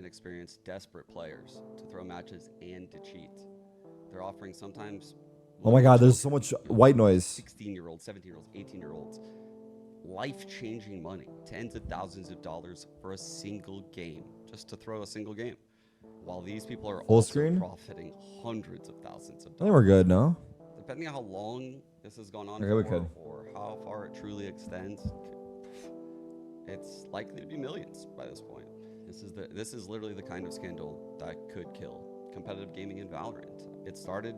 inexperienced, desperate players to throw matches and to cheat. They're offering sometimes. Oh my God, there's so much white noise. 16-year-olds, 17-year-olds, 18-year-olds. Life-changing money, tens of thousands of dollars for a single game, just to throw a single game. While these people are Full also screen? profiting hundreds of thousands of I think we're dollars. good, no? Depending on how long this has gone on Okay, we for, could. or how far it truly extends, it's likely to be millions by this point. This is literally the kind of scandal that could kill competitive gaming in Valorant. It started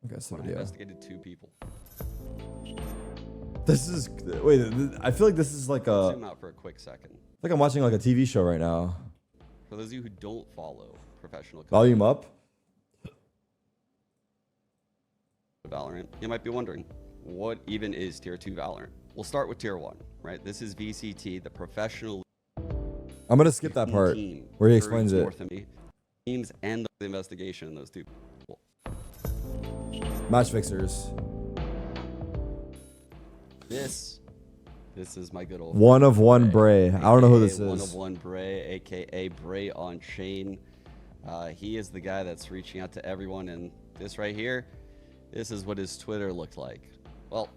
Okay, so when I video. investigated 2 people. This is wait. I feel like this is like a. Zoom out for a quick second. Like I'm watching like a TV show right now. For those of you who don't follow professional Volume up. Valorant, you might be wondering, what even is Tier 2 Valorant? We'll start with Tier 1, right? This is VCT, the professional I'm gonna skip that part team where he explains it. Teams and the investigation in those 2 people. Match fixers. This is my good old One of one Bray. I don't know who this One is. of one Bray, aka Bray on Chain. He is the guy that's reaching out to everyone, and this right here, this is what his Twitter looked like. Well,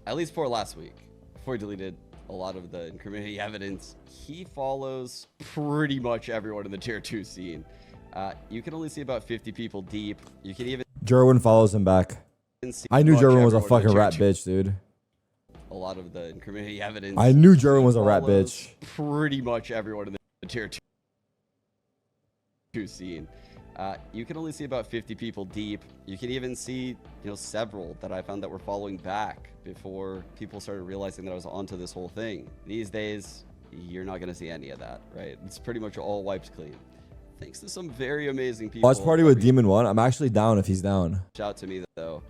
at least for last week, before he deleted a lot of the incriminating evidence. He follows pretty much everyone in the Tier 2 scene. You can only see about 50 people deep. You can even Jerwin follows him back. see I knew much Jerwin was a everyone in the fucking Tier rat 2. bitch, dude. A lot of the incriminating evidence. I knew Jerwin was a rat follows bitch. Pretty much everyone in the Tier 2 scene. You can only see about 50 people deep. You can even see, several that I found that were following back before people started realizing that I was onto this whole thing. These days, you're not going to see any of that, right? It's pretty much all wiped clean. Thanks to some very amazing people. Watch party with Demon 1. I'm actually down if he's down. Shout to me, though.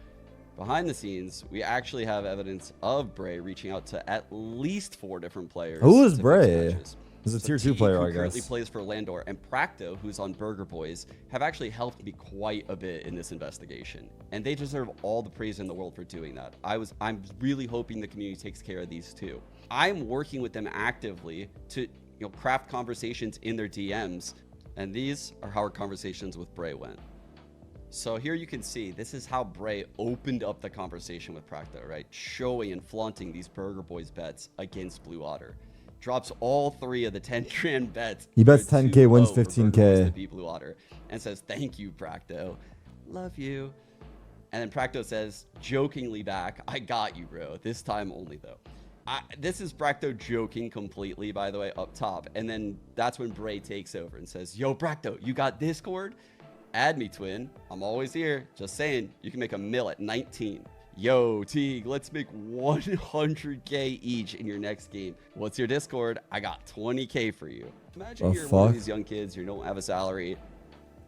Behind the scenes, we actually have evidence of Bray reaching out to at least 4 different players. Who is to fix Bray? matches. He's a So tier 2 Tarik, player, who I currently guess. plays for Landor, and Practo, who's on Burger Boys, have actually helped me quite a bit in this investigation. And they deserve all the praise in the world for doing that. I'm really hoping the community takes care of these two. I'm working with them actively to craft conversations in their DMs. And these are how our conversations with Bray went. So here you can see, this is how Bray opened up the conversation with Practo, right? Showing and flaunting these Burger Boys bets against Blue Otter. Drops all 3 of the 10 grand bets. He bets They're 10K, too wins low for 15K. Burger Boys to beat Blue Otter, and says, "Thank you, Practo. Love you." And then Practo says, jokingly back, "I got you, bro. This time only, though." This is Practo joking completely, by the way, up top. And then that's when Bray takes over and says, "Yo, Practo, you got Discord? Add me, twin. I'm always here. Just saying, you can make a mil at 19. Yo, Teague, let's make 100K each in your next game. What's your Discord? I got 20K for you." Imagine you're one of these young kids, you don't have a salary.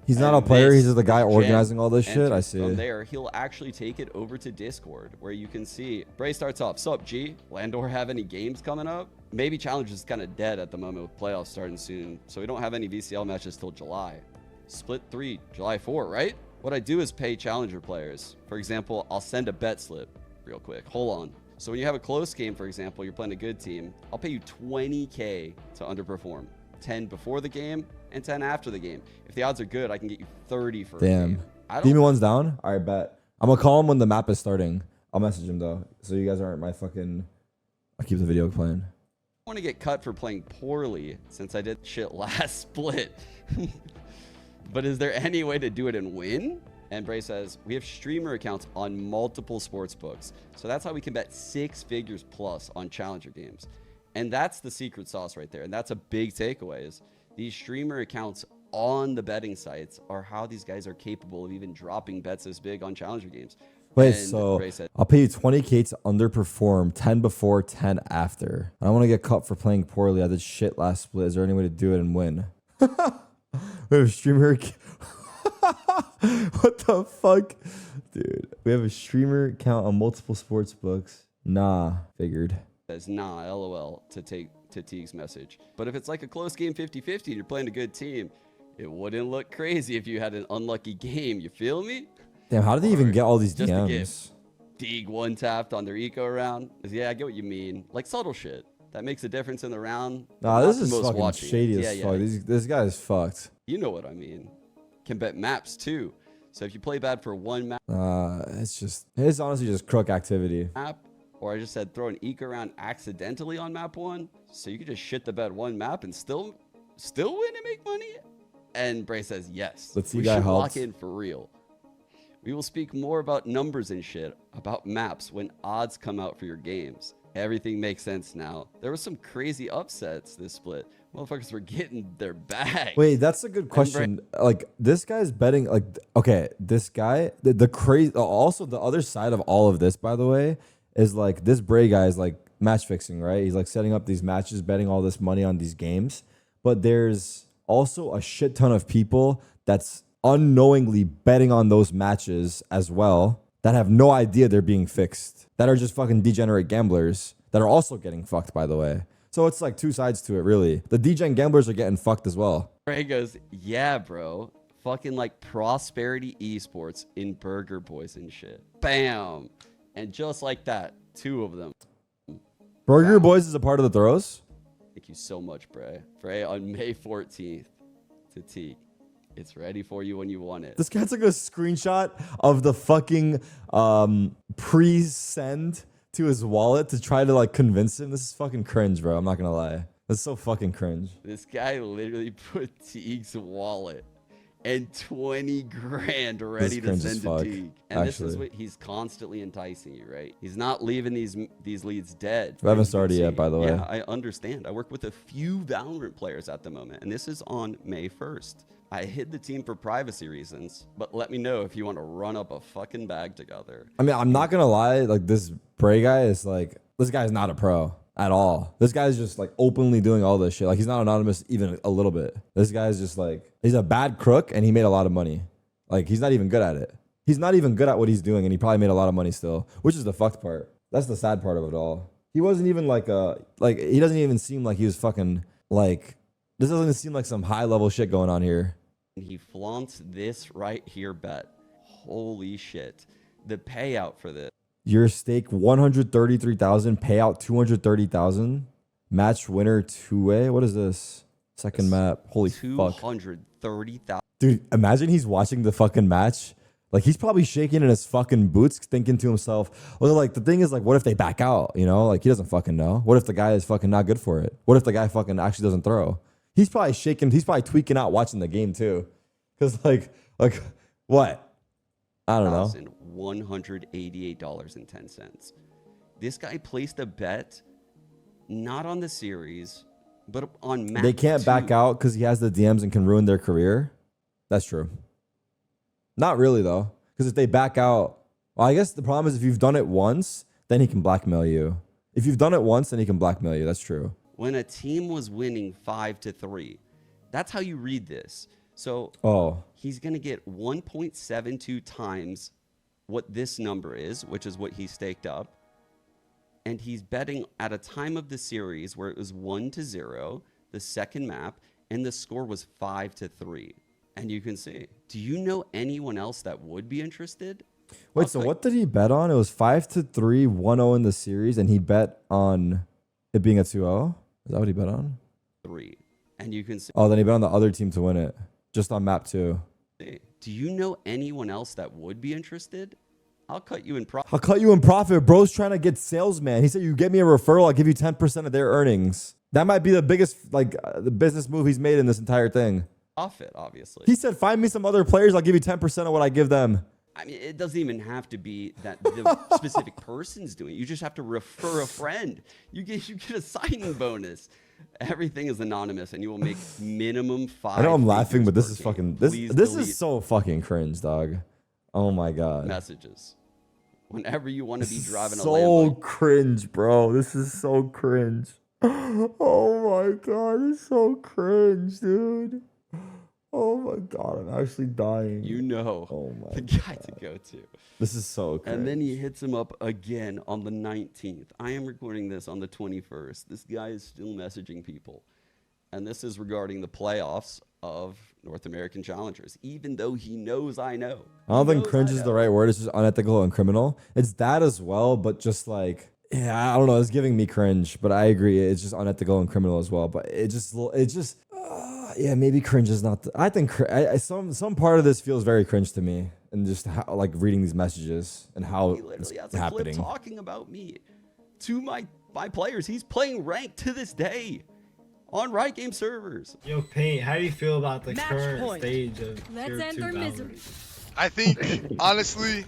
He's not a player. He's just the guy organizing all this shit. I see. From there, he'll actually take it over to Discord, where you can see Bray starts off. "Sup, G? Landor have any games coming up?" Maybe Challenge is kind of dead at the moment with playoffs starting soon, so we don't have any VCL matches till July. Split 3, July 4, right? What I do is pay Challenger players. For example, I'll send a bet slip real quick. Hold on. So when you have a close game, for example, you're playing a good team, I'll pay you 20K to underperform. 10 before the game and 10 after the game. If the odds are good, I can get you 30 for a game. Demon 1's down? All right, bet. I'm going to call him when the map is starting. I'll message him, though, so you guys aren't my fucking... I'll keep the video playing. I want to get cut for playing poorly since I did shit last split. But is there any way to do it and win? And Bray says, "We have streamer accounts on multiple sports books. So that's how we can bet 6 figures plus on Challenger games." And that's the secret sauce right there. And that's a big takeaway is these streamer accounts on the betting sites are how these guys are capable of even dropping bets this big on Challenger games. Wait, And so Bray said, I'll pay you 20K to underperform, 10 before, 10 after. I don't want to get cut for playing poorly. I did shit last split. Is there any way to do it and win? We have a streamer. What the fuck? Dude, we have a streamer account on multiple sports books. Nah, figured. says, "Nah, LOL," to Teague's message. But if it's like a close game 50-50 and you're playing a good team, it wouldn't look crazy if you had an unlucky game. You feel me? Damn, how did they even get all these just DMs? Teague one tapped on their eco round. Yeah, I get what you mean. Like subtle shit. That makes a difference in the round. Nah, Not this the is most fucking watching it. shady Yeah, as yeah. fuck. This guy is fucked. You know what I mean. Can bet maps too. So if you play bad for one It's honestly just crook activity. map, or I just said throw an eke around accidentally on map 1, so you could just shit the bed one map and still win and make money. And Bray says yes. Let's see We guy should helps. lock in for real. We will speak more about numbers and shit, about maps when odds come out for your games. Everything makes sense now. There was some crazy upsets this split. Motherfuckers were getting their bag. Wait, that's a good question. Like, this guy's betting, like, okay, this guy, the crazy, also the other side of all of this, by the way, is like this Bray guy is like match fixing, right? He's like setting up these matches, betting all this money on these games. But there's also a shit ton of people that's unknowingly betting on those matches as well that have no idea they're being fixed, that are just fucking degenerate gamblers that are also getting fucked, by the way. So it's like two sides to it, really. The degen gamblers are getting fucked as well. Bray goes, yeah, bro. Fucking like Prosperity Esports in Burger Boys and shit. Bam. And just like that, 2 of them. Burger Boys is a part of the throws? Thank you so much, Bray. Bray on May 14th to Tarik. It's ready for you when you want it. This guy took a screenshot of the fucking pre-send to his wallet to try to like convince him. This is fucking cringe, bro. I'm not gonna lie. That's so fucking cringe. This guy literally put Teague's wallet and 20 grand ready to send to Teague. And this is what he's constantly enticing you, right? He's not leaving these leads dead. We haven't started yet, by the way. Yeah, I understand. I work with a few Valorant players at the moment, and this is on May 1st. I hid the team for privacy reasons, but let me know if you want to run up a fucking bag together. I mean, I'm not gonna lie. Like, this Bray guy is like, this guy's not a pro at all. This guy's just like openly doing all this shit. Like, he's not anonymous even a little bit. This guy's just like, he's a bad crook and he made a lot of money. Like, he's not even good at it. He's not even good at what he's doing, and he probably made a lot of money still, which is the fucked part. That's the sad part of it all. He wasn't even like he doesn't even seem like he was fucking like, this doesn't seem like some high level shit going on here. He flaunts this right here bet. Holy shit. The payout for this. Your stake 133,000, payout 230,000. Match winner 2-way. What is this? Second map. Holy fuck. 230,000. Dude, imagine he's watching the fucking match. Like, he's probably shaking in his fucking boots, thinking to himself, well, like, the thing is, like, what if they back out? You know, like, he doesn't fucking know. What if the guy is fucking not good for it? What if the guy fucking actually doesn't throw? He's probably shaking. He's probably tweaking out watching the game too. Cause like what? I don't know. $188.10. This guy placed a bet, not on the series, but on map. They can't back out because he has the DMs and can ruin their career. That's true. Not really though, because if they back out, well, I guess the problem is if you've done it once, then he can blackmail you. If you've done it once, then he can blackmail you. That's true. When a team was winning 5-3, that's how you read this. So he's going to get 1.72 times what this number is, which is what he staked up. And he's betting at a time of the series where it was 1-0, the second map, and the score was 5-3. And you can see, do you know anyone else that would be interested? Wait, so what did he bet on? It was 5-3, 1-0 in the series, and he bet on it being a 2-0? Is that what he bet on? 3. And you can see. Oh, then he bet on the other team to win it. Just on map 2. Do you know anyone else that would be interested? I'll cut you in profit. I'll cut you in profit. Bro's trying to get salesman. He said, you get me a referral, I'll give you 10% of their earnings. That might be the biggest, the business move he's made in this entire thing. Profit, obviously. He said, find me some other players, I'll give you 10% of what I give them. I mean, it doesn't even have to be that the specific person's doing it. You just have to refer a friend. You get a signing bonus. Everything is anonymous, and you will make minimum 5. I know I'm laughing, but this is game. fucking this Delete is so fucking cringe, dog. Oh my god. Messages. Whenever you want to be driving so a Lambo. So cringe, bro. This is so cringe. Oh my god, it's so cringe, dude. Oh my god, I'm actually dying. You know the guy to go to. This is so cringe. And then he hits him up again on the 19th. I am recording this on the 21st. This guy is still messaging people. And this is regarding the playoffs of North American Challengers, even though he knows I know. I don't think cringe is the right word. It's just unethical and criminal. It's that as well, but just like, Yeah, I don't know. It's giving me cringe, but I agree. It's just unethical and criminal as well. But yeah, maybe cringe is not. I think some part of this feels very cringe to me, and just how, like reading these messages and how He it's literally has a clip happening. talking about me to my players. He's playing ranked to this day on Riot Game servers. Yo, Paint, how do you feel about the Match current point. stage of Let's Tier end 2 our Valorant? misery. I think honestly,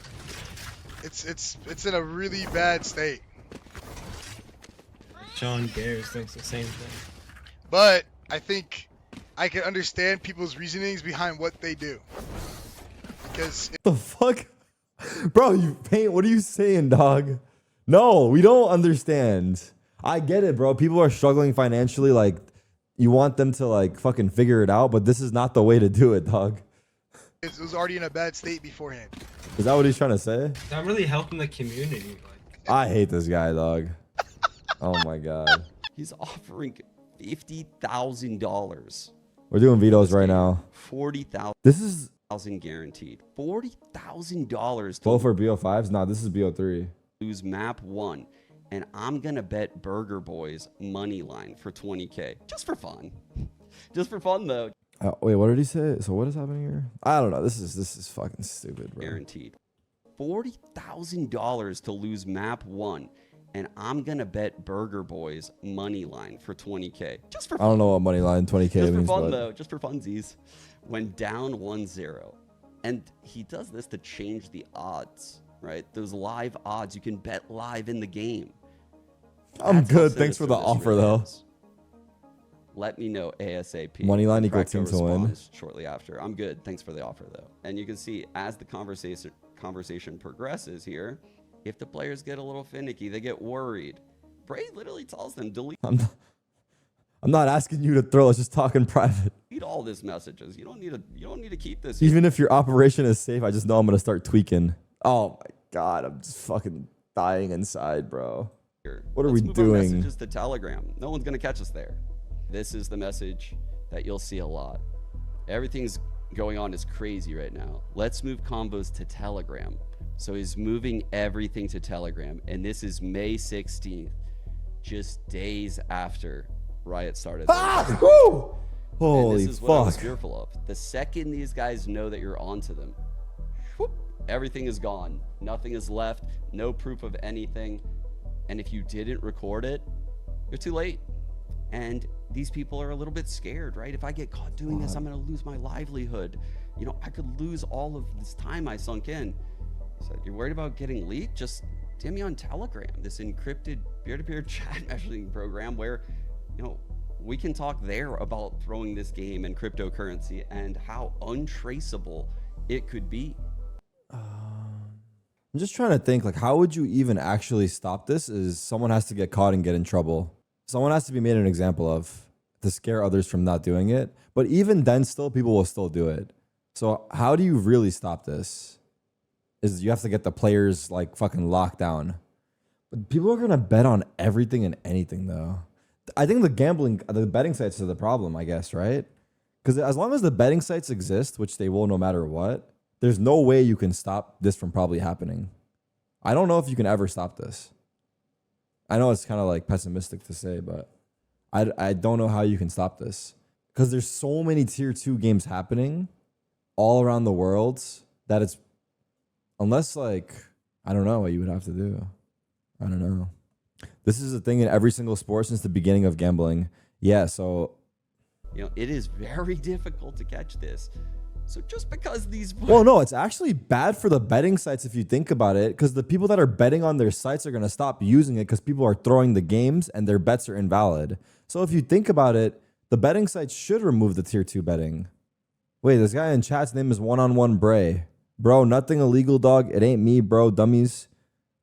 it's in a really bad state. Sean Gares thinks the same thing. But I think I can understand people's reasonings behind what they do. Because The fuck, bro? You Paint. What are you saying, dog? No, we don't understand. I get it, bro. People are struggling financially. Like, you want them to like fucking figure it out, but this is not the way to do it, dog. it was already in a bad state beforehand. Is that what he's trying to say? It's not really helping the community. Like, I hate this guy, dog. Oh my god. He's offering $50,000. We're doing vetoes right now. 40,000 This is guaranteed. $40,000 both to for BO5s. Nah, this is BO3. lose map 1. And I'm gonna bet Burger Boys money line for 20K. Just for fun. Just for fun though. Wait, what did he say? So what is happening here? I don't know. This is fucking stupid, bro. Guaranteed. $40,000 to lose map 1. And I'm gonna bet Burger Boys money line for 20K. Just for I fun. don't know what money line 20K Just for means, fun but though. Just for funsies. When down 1-0. And he does this to change the odds, right? Those live odds. You can bet live in the game. I'm That's how good. Thanks for sinister the this offer, really though. is. Let me know ASAP. Money line equal Practo team to win. responds shortly after. I'm good. Thanks for the offer, though. And you can see as the conversation progresses here, if the players get a little finicky, they get worried. Bray literally tells them delete I'm not asking you to throw. Let's just talk in private. all these messages. You don't need to keep this. Even if your operation is safe, I just know I'm gonna start tweaking. Oh my god, I'm just fucking dying inside, bro. Here. What are Let's we move our doing? messages to Telegram. No one's gonna catch us there. This is the message that you'll see a lot. Everything's going on is crazy right now. Let's move combos to Telegram. So he's moving everything to Telegram, and this is May 16th, just days after Riot started. Ah! Woo! And Holy this is what I was fuck! fearful of. The second these guys know that you're onto them, whoop, everything is gone. Nothing is left. No proof of anything. And if you didn't record it, you're too late. And these people are a little bit scared, right? If I get caught doing this, I'm going to lose my livelihood. You know, I could lose all of this time I sunk in. So you're worried about getting leaked? Just DM me on Telegram, this encrypted peer-to-peer chat messaging program where, you know, we can talk there about throwing this game and cryptocurrency and how untraceable it could be. I'm just trying to think, like, how would you even actually stop this? Is someone has to get caught and get in trouble. Someone has to be made an example of to scare others from not doing it. But even then, still, people will still do it. So how do you really stop this? Is you have to get the players like fucking locked down. But people are gonna bet on everything and anything, though. I think the betting sites are the problem, I guess, right? Because as long as the betting sites exist, which they will no matter what, there's no way you can stop this from probably happening. I don't know if you can ever stop this. I know it's kind of like pessimistic to say, but I don't know how you can stop this. Because there's so many tier 2 games happening all around the world that it's, unless like, I don't know what you would have to do. I don't know. This is a thing in every single sport since the beginning of gambling. Yeah, so. You know, it is very difficult to catch this. So just because these... Well, no, it's actually bad for the betting sites if you think about it, because the people that are betting on their sites are going to stop using it because people are throwing the games and their bets are invalid. So if you think about it, the betting sites should remove the tier 2 betting. Wait, this guy in chat's name is one-on-one Bray. Bro, nothing illegal, dog. It ain't me, bro, dummies.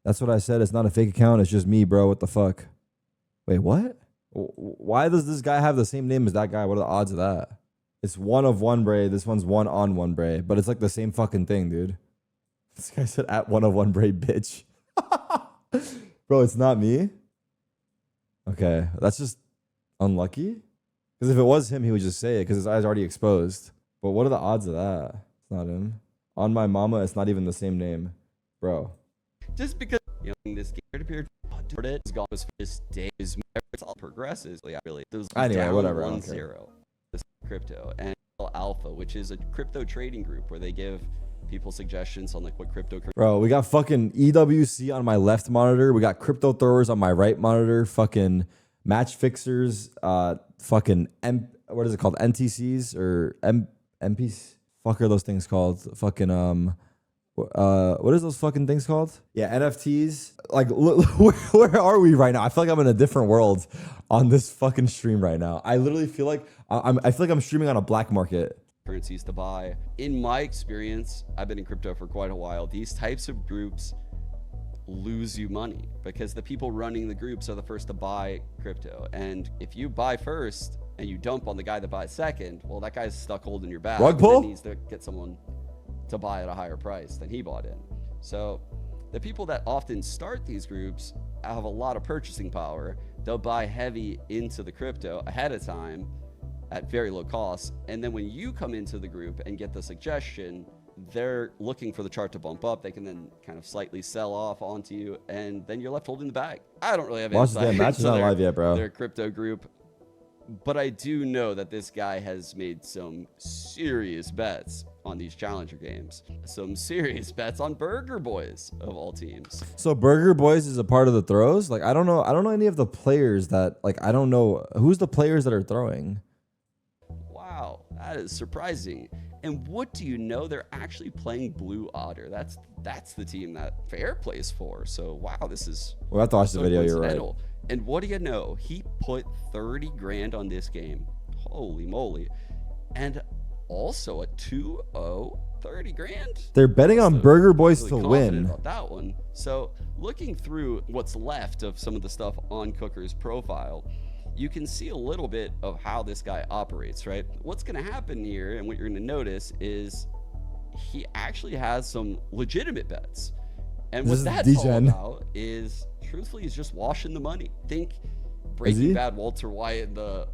That's what I said. It's not a fake account. It's just me, bro. What the fuck? Wait, what? Why does this guy have the same name as that guy? What are the odds of that? It's one of one Bray. This one's one on one Bray. But it's like the same fucking thing, dude. This guy said at one of one Bray, bitch. Bro, it's not me. Okay, that's just unlucky. Because if it was him, he would just say it because his eye's already exposed. But what are the odds of that? It's not him. On my mama, it's not even the same name. Bro. Just because, You know, this game appeared it is gone as this day is it's all progresses. Like, really, those Anyway, down whatever, I don't 1-0. This crypto and Alpha, which is a crypto trading group where they give people suggestions on like what crypto. Bro, we got fucking EWC on my left monitor. We got crypto throwers on my right monitor. Fucking match fixers. Fucking what is it called? NTCs or MPs? Fuck are those things called? Fucking what is those fucking things called? Yeah, NFTs. Like, where are we right now? I feel like I'm in a different world on this fucking stream right now. I literally feel like I feel like I'm streaming on a black market. Currencies to buy. In my experience, I've been in crypto for quite a while. These types of groups lose you money because the people running the groups are the first to buy crypto. And if you buy first and you dump on the guy that buys second, well, that guy's stuck holding your back. Rug pull? And needs to get someone to buy at a higher price than he bought in. So the people that often start these groups have a lot of purchasing power. They'll buy heavy into the crypto ahead of time at very low cost. And then when you come into the group and get the suggestion, they're looking for the chart to bump up. They can then kind of slightly sell off onto you, and then you're left holding the bag. I don't really have insight match is into not live yet, bro. Their crypto group, but I do know that this guy has made some serious bets on these challenger games. Some serious bets on Burger Boys of all teams. So Burger Boys is a part of the throws? Like, I don't know any of the players that, like, I don't know who's the players that are throwing. Wow, that is surprising. And what do you know? They're actually playing Blue Otter. That's the team that Fair plays for. So wow, this is. We'll have to watch so the video. You're right. And what do you know? He put 30 grand on this game. Holy moly! And also a 2-0, 30 grand. They're betting on Burger Boys really to win. About that one. So looking through what's left of some of the stuff on Cooker's profile, you can see a little bit of how this guy operates, right? What's going to happen here and what you're going to notice is he actually has some legitimate bets. And what that's all about is, truthfully, he's just washing the money. Think Breaking Bad Walter White, the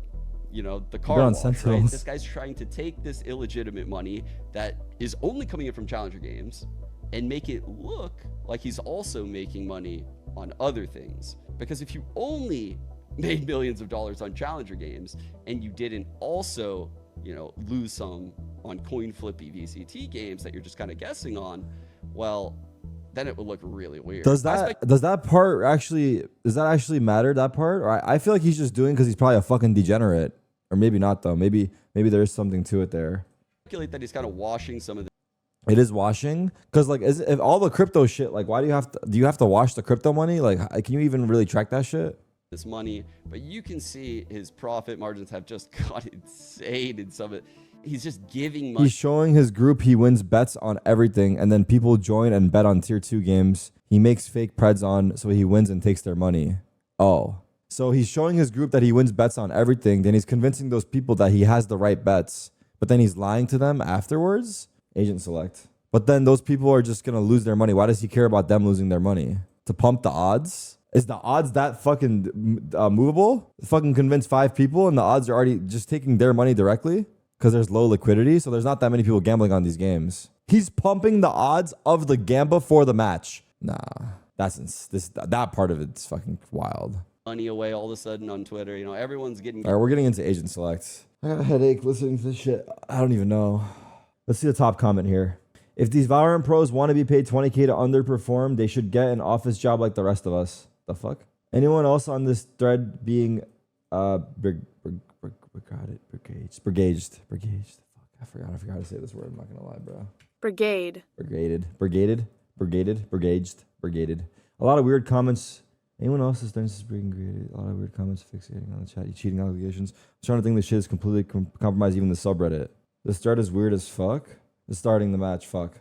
car wash, right? This guy's trying to take this illegitimate money that is only coming in from challenger games and make it look like he's also making money on other things. Because if you only made millions of dollars on challenger games and you didn't also, lose some on coin flippy VCT games that you're just kind of guessing on, well, then it would look really weird. Does that part actually matter, that part? Or I feel like he's just doing because he's probably a fucking degenerate. Or maybe not though. Maybe there is something to it there. I speculate that he's kind of washing some of the. It is washing, because like, if all the crypto shit, like, why do you have to wash the crypto money? Like, can you even really track that shit? This money, but you can see his profit margins have just got insane in some of it. He's just giving money. He's showing his group he wins bets on everything, and then people join and bet on tier 2 games. He makes fake preds on, so he wins and takes their money. Oh. So he's showing his group that he wins bets on everything, then he's convincing those people that he has the right bets, but then he's lying to them afterwards? Agent select. But then those people are just going to lose their money. Why does he care about them losing their money? To pump the odds? Is the odds that fucking movable? Fucking convince 5 people and the odds are already just taking their money directly? Because there's low liquidity, so there's not that many people gambling on these games. He's pumping the odds of the gamba for the match. Nah, that part of it's fucking wild. Money away all of a sudden on Twitter. Everyone's getting. All right, we're getting into agent select. I got a headache listening to this shit. I don't even know. Let's see the top comment here. If these Valorant pros want to be paid 20K to underperform, they should get an office job like the rest of us. The fuck? Anyone else on this thread being brigaged? Fuck, I forgot how to say this word. I'm not gonna lie, bro. Brigaded. A lot of weird comments. Anyone else is being graded? A lot of weird comments fixating on the chat. You cheating allegations. I'm trying to think this shit is completely compromised even the subreddit. This thread is weird as fuck. The starting the match, fuck.